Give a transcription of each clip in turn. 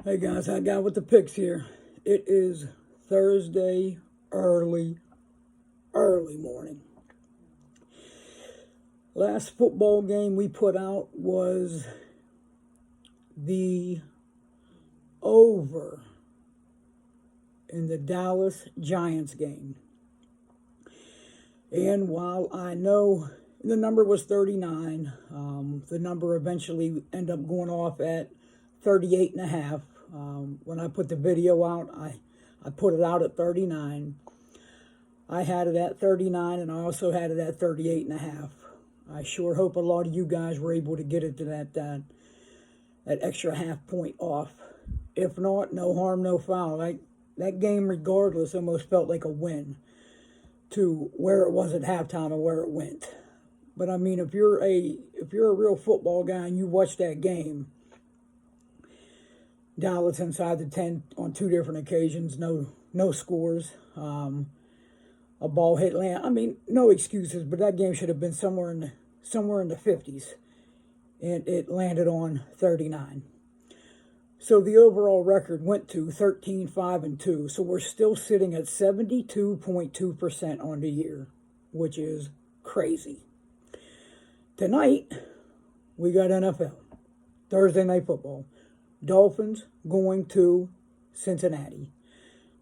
Hey guys, I got with the picks here. It is Thursday, early morning. Last football game we put out was the over in the Dallas Giants game. And while I know the number was 39, the number eventually ended up going off at 38 and a half. When I put the video out, I put it out at 39. I had it at 39, and I also had it at 38 and a half. I sure hope a lot of you guys were able to get it to that extra half point off. If not, no harm, no foul. That game, regardless, almost felt like a win to where it was at halftime and where it went. But I mean, if you're a real football guy and you watch that game, Dallas inside the 10 on two different occasions, no scores. A ball hit land. I mean, no excuses, but that game should have been somewhere in the 50s, and it landed on 39. So the overall record went to 13-5-2. So we're still sitting at 72.2% on the year, which is crazy. Tonight, we got NFL. Thursday Night Football. Dolphins going to Cincinnati.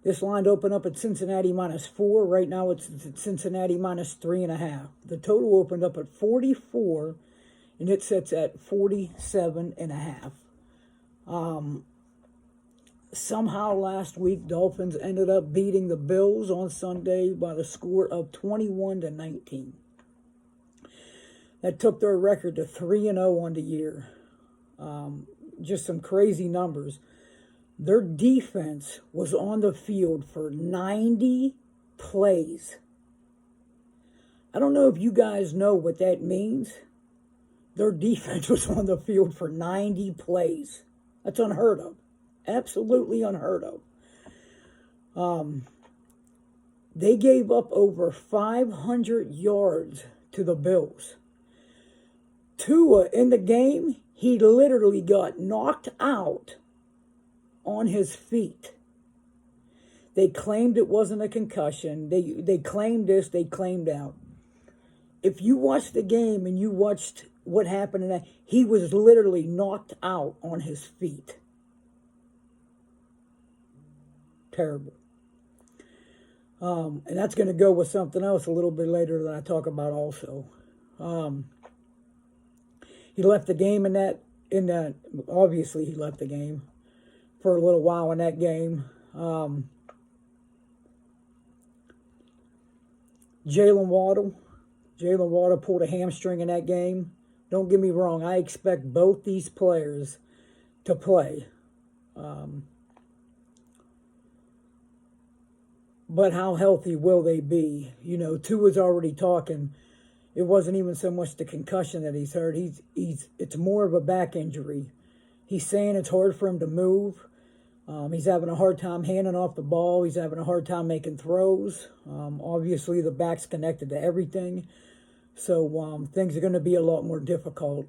This line opened up at Cincinnati -4. Right now it's at Cincinnati -3.5. The total opened up at 44, and it sits at 47.5. Somehow last week, Dolphins ended up beating the Bills on Sunday by the score of 21-19. That took their record to 3-0 on the year. Just some crazy numbers. Their defense was on the field for 90 plays. I don't know if you guys know what that means. Their defense was on the field for 90 plays. That's unheard of. Absolutely unheard of. They gave up over 500 yards to the Bills. Tua, in the game, he literally got knocked out on his feet. They claimed it wasn't a concussion. They claimed this, they claimed out. If you watched the game and you watched what happened in that, he was literally knocked out on his feet. Terrible. And that's going to go with something else a little bit later that I talk about also. He left the game in that, obviously he left the game for a little while in that game. Jalen Waddle pulled a hamstring in that game. Don't get me wrong, I expect both these players to play. But how healthy will they be? You know, Tua's already talking. It wasn't even so much the concussion that he's hurt. It's more of a back injury. He's saying it's hard for him to move. He's having a hard time handing off the ball. He's having a hard time making throws. Obviously, the back's connected to everything. So things are going to be a lot more difficult.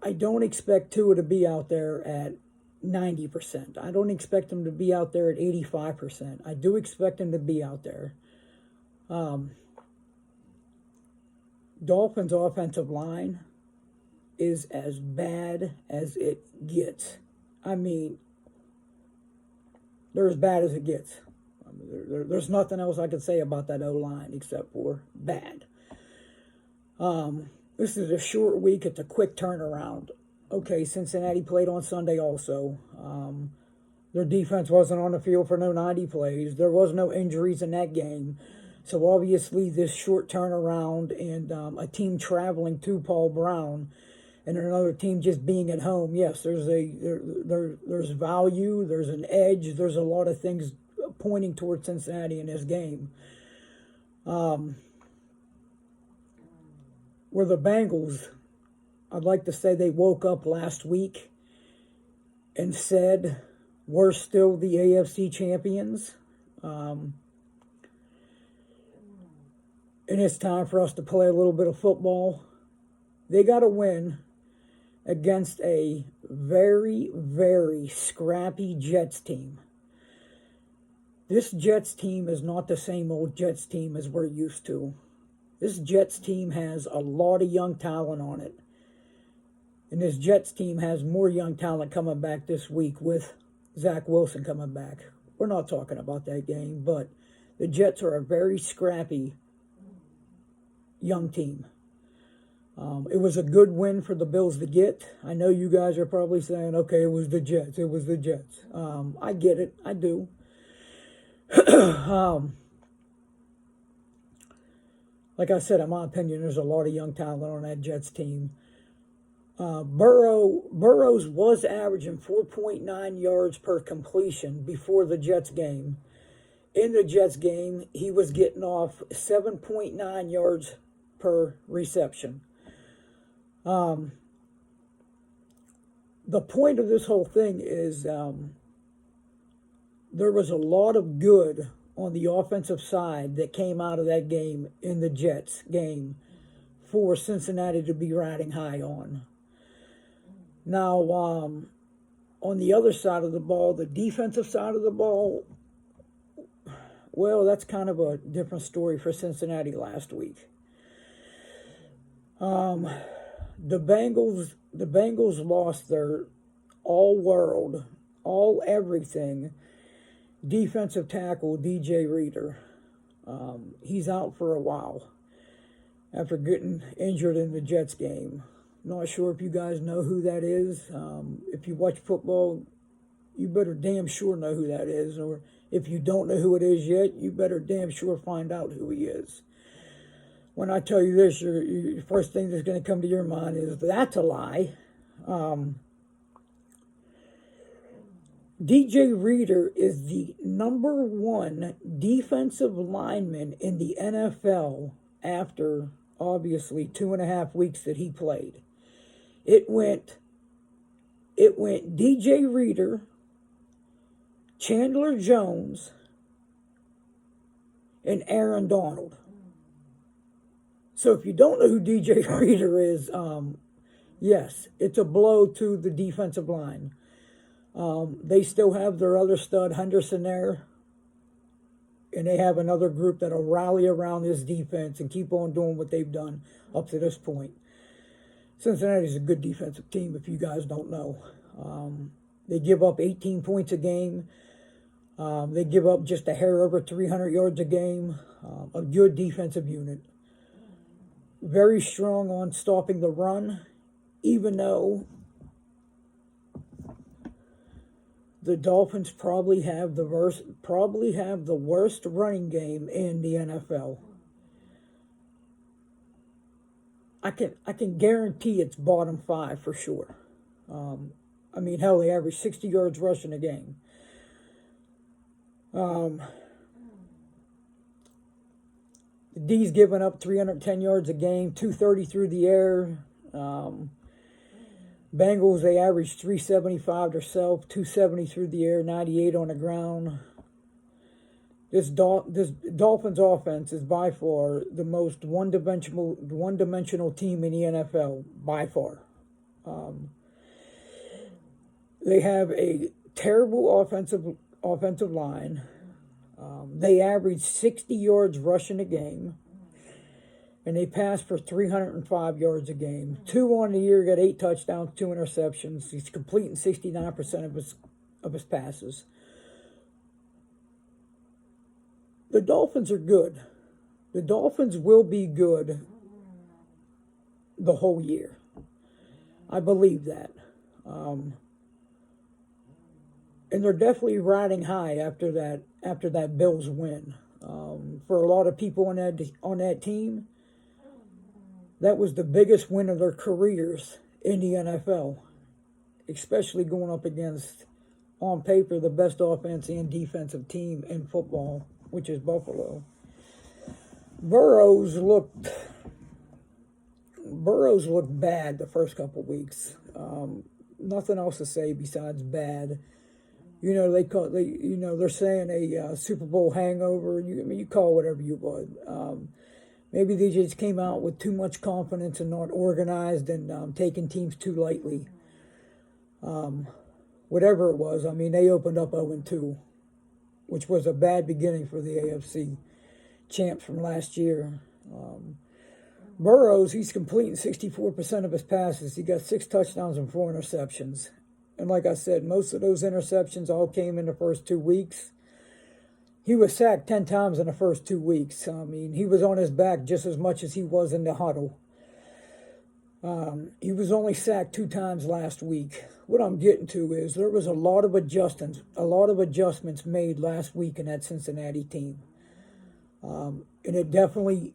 I don't expect Tua to be out there at 90%. I don't expect him to be out there at 85%. I do expect him to be out there. Dolphins' offensive line is as bad as it gets. I mean, they're as bad as it gets. I mean, there's nothing else I can say about that O-line except for bad. This is a short week. It's a quick turnaround. Okay, Cincinnati played on Sunday also. Their defense wasn't on the field for no 90 plays. There was no injuries in that game. So obviously this short turnaround and a team traveling to Paul Brown and another team just being at home, yes, there's value, there's an edge, there's a lot of things pointing towards Cincinnati in this game. Where the Bengals, I'd like to say they woke up last week and said, we're still the AFC champions. And it's time for us to play a little bit of football. They got to win. against a very, very scrappy Jets team. This Jets team is not the same old Jets team as we're used to. This Jets team has a lot of young talent on it. And this Jets team has more young talent coming back this week with Zach Wilson coming back. We're not talking about that game, but the Jets are a very scrappy young team. It was a good win for the Bills to get. I know you guys are probably saying, okay, it was the Jets. It was the Jets. I get it. I do. Like I said, in my opinion, there's a lot of young talent on that Jets team. Burrows was averaging 4.9 yards per completion before the Jets game. In the Jets game, he was getting off 7.9 yards per reception. The point of this whole thing is there was a lot of good on the offensive side that came out of that game in the Jets game for Cincinnati to be riding high on. Now, on the other side of the ball, the defensive side of the ball, well, that's kind of a different story for Cincinnati last week. The Bengals lost their all-world, all-everything defensive tackle, DJ Reader. He's out for a while after getting injured in the Jets game. Not sure if you guys know who that is. If you watch football, you better damn sure know who that is. Or if you don't know who it is yet, you better damn sure find out who he is. When I tell you this, your first thing that's going to come to your mind is, that's a lie. DJ Reader is the number one defensive lineman in the NFL after, obviously, 2.5 weeks that he played. It went DJ Reader, Chandler Jones, and Aaron Donald. So if you don't know who DJ Reader is, yes, it's a blow to the defensive line. They still have their other stud, Henderson, there. And they have another group that'll rally around this defense and keep on doing what they've done up to this point. Cincinnati's a good defensive team, if you guys don't know. They give up 18 points a game. They give up just a hair over 300 yards a game. A good defensive unit. Very strong on stopping the run, even though the Dolphins probably have the worst running game in the NFL. I can guarantee it's bottom 5 for sure. I mean, hell, they average 60 yards rushing a game. The D's giving up 310 yards a game, 230 through the air. Bengals, they average 375 themselves, 270 through the air, 98 on the ground. This Dolphins offense is by far the most one-dimensional team in the NFL, by far. They have a terrible offensive line. They average 60 yards rushing a game, and they pass for 305 yards a game. 2 on the year, got 8 touchdowns, 2 interceptions. He's completing 69% of his passes. The Dolphins are good. The Dolphins will be good the whole year. I believe that. And they're definitely riding high after that Bills win. For a lot of people on that team, that was the biggest win of their careers in the NFL, especially going up against, on paper, the best offense and defensive team in football, which is Buffalo. Burrows looked bad the first couple weeks. Nothing else to say besides bad. You know, they're saying a Super Bowl hangover. You call it whatever you want. Maybe they just came out with too much confidence and not organized and taking teams too lightly. Whatever it was, I mean, they opened up 0-2, which was a bad beginning for the AFC champs from last year. Burrows, he's completing 64% of his passes. He got 6 touchdowns and 4 interceptions. And like I said, most of those interceptions all came in the first 2 weeks. He was sacked 10 times in the first 2 weeks. I mean, he was on his back just as much as he was in the huddle. He was only sacked 2 times last week. What I'm getting to is there was a lot of adjustments made last week in that Cincinnati team. And it definitely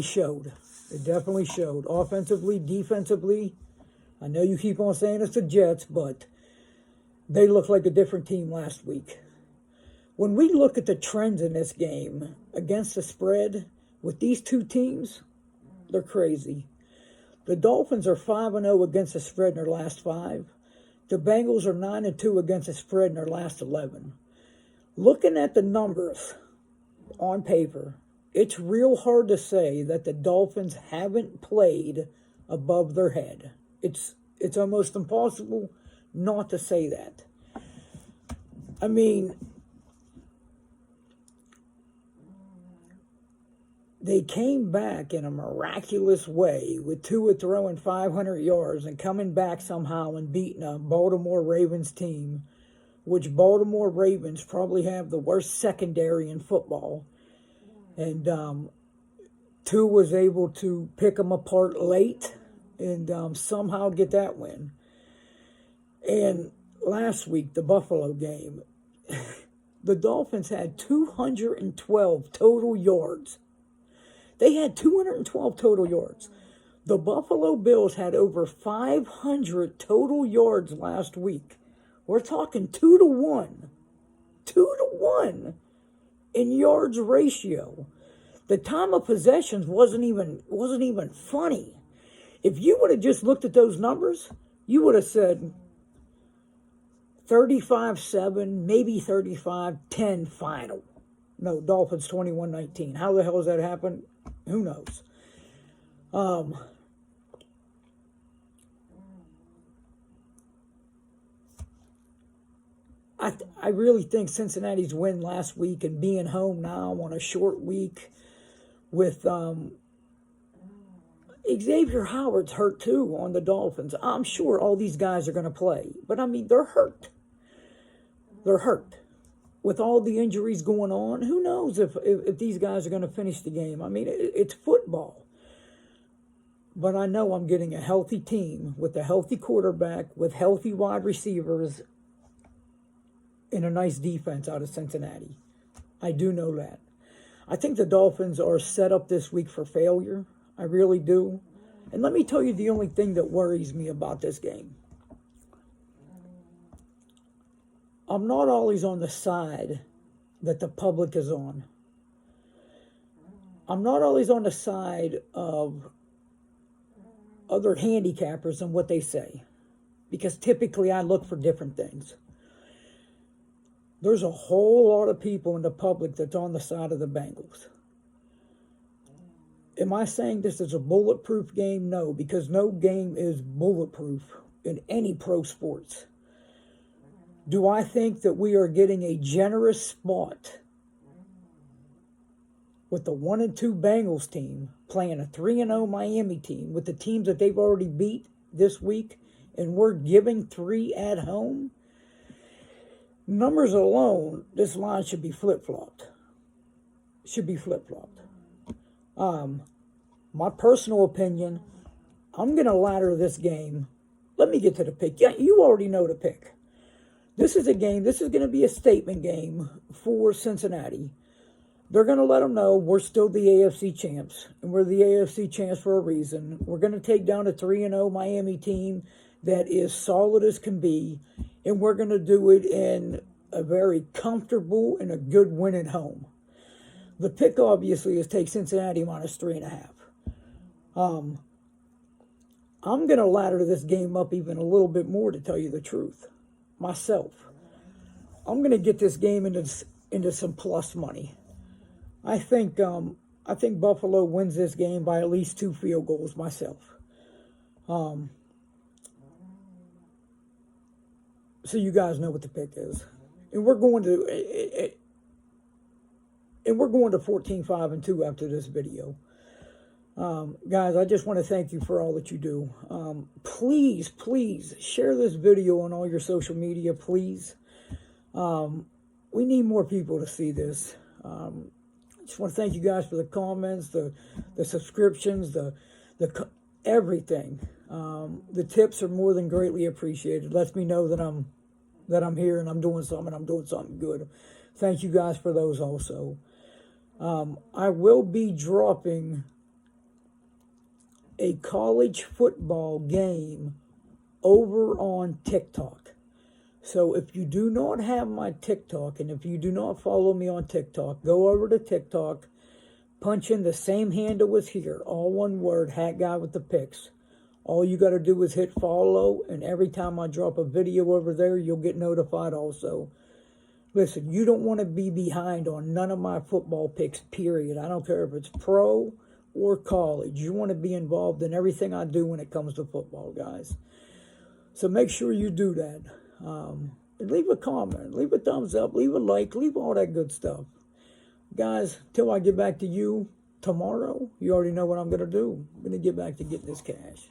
showed. It definitely showed. Offensively, defensively. I know you keep on saying it's the Jets, but they look like a different team last week. When we look at the trends in this game against the spread with these two teams, they're crazy. The Dolphins are 5-0 against the spread in their last 5. The Bengals are 9-2 against the spread in their last 11. Looking at the numbers on paper, it's real hard to say that the Dolphins haven't played above their head. It's almost impossible not to say that. I mean, they came back in a miraculous way with Tua throwing 500 yards and coming back somehow and beating a Baltimore Ravens team, which Baltimore Ravens probably have the worst secondary in football. And Tua was able to pick them apart late and somehow get that win. And last week, the Buffalo game, the Dolphins had 212 total yards. They had 212 total yards. The Buffalo Bills had over 500 total yards last week. We're talking 2-1. 2-1 in yards ratio. The time of possessions wasn't even funny. If you would have just looked at those numbers, you would have said 35-7, maybe 35-10 final. No, Dolphins 21-19. How the hell does that happen? Who knows? I really think Cincinnati's win last week and being home now on a short week with Xavier Howard's hurt too on the Dolphins. I'm sure all these guys are going to play, but I mean, they're hurt. They're hurt. With all the injuries going on, who knows if these guys are going to finish the game. I mean, it's football. But I know I'm getting a healthy team with a healthy quarterback, with healthy wide receivers, and a nice defense out of Cincinnati. I do know that. I think the Dolphins are set up this week for failure. I really do. And let me tell you the only thing that worries me about this game. I'm not always on the side that the public is on. I'm not always on the side of other handicappers and what they say, because typically I look for different things. There's a whole lot of people in the public that's on the side of the Bengals. Am I saying this is a bulletproof game? No, because no game is bulletproof in any pro sports. Do I think that we are getting a generous spot with the 1-2 Bengals team playing a 3-0 Miami team with the teams that they've already beat this week, and we're giving 3 at home? Numbers alone, this line should be flip-flopped. My personal opinion, I'm going to ladder this game. Let me get to the pick. Yeah, you already know the pick. This is a game, this is going to be a statement game for Cincinnati. They're going to let them know we're still the AFC champs, and we're the AFC champs for a reason. We're going to take down a 3-0 Miami team that is solid as can be, and we're going to do it in a very comfortable and a good win at home. The pick, obviously, is take Cincinnati minus 3.5. I'm going to ladder this game up even a little bit more, to tell you the truth. Myself. I'm going to get this game into some plus money. I think I think Buffalo wins this game by at least 2 field goals myself. So you guys know what the pick is. And we're going to 14-5-2 after this video. Guys, I just want to thank you for all that you do. Please share this video on all your social media, please. We need more people to see this. I just want to thank you guys for the comments, the subscriptions, the everything. The tips are more than greatly appreciated. Lets me know that I'm here and I'm doing something good. Thank you guys for those also. I will be dropping a college football game over on TikTok. So if you do not have my TikTok, and if you do not follow me on TikTok, go over to TikTok, punch in the same handle as here, all one word, Hat Guy with the Picks. All you got to do is hit follow, and every time I drop a video over there, you'll get notified also. Listen, you don't want to be behind on none of my football picks, period. I don't care if it's pro or college. You want to be involved in everything I do when it comes to football, guys. So make sure you do that. And leave a comment, leave a thumbs up, leave a like, leave all that good stuff. Guys, till I get back to you tomorrow, you already know what I'm going to do. I'm going to get back to getting this cash.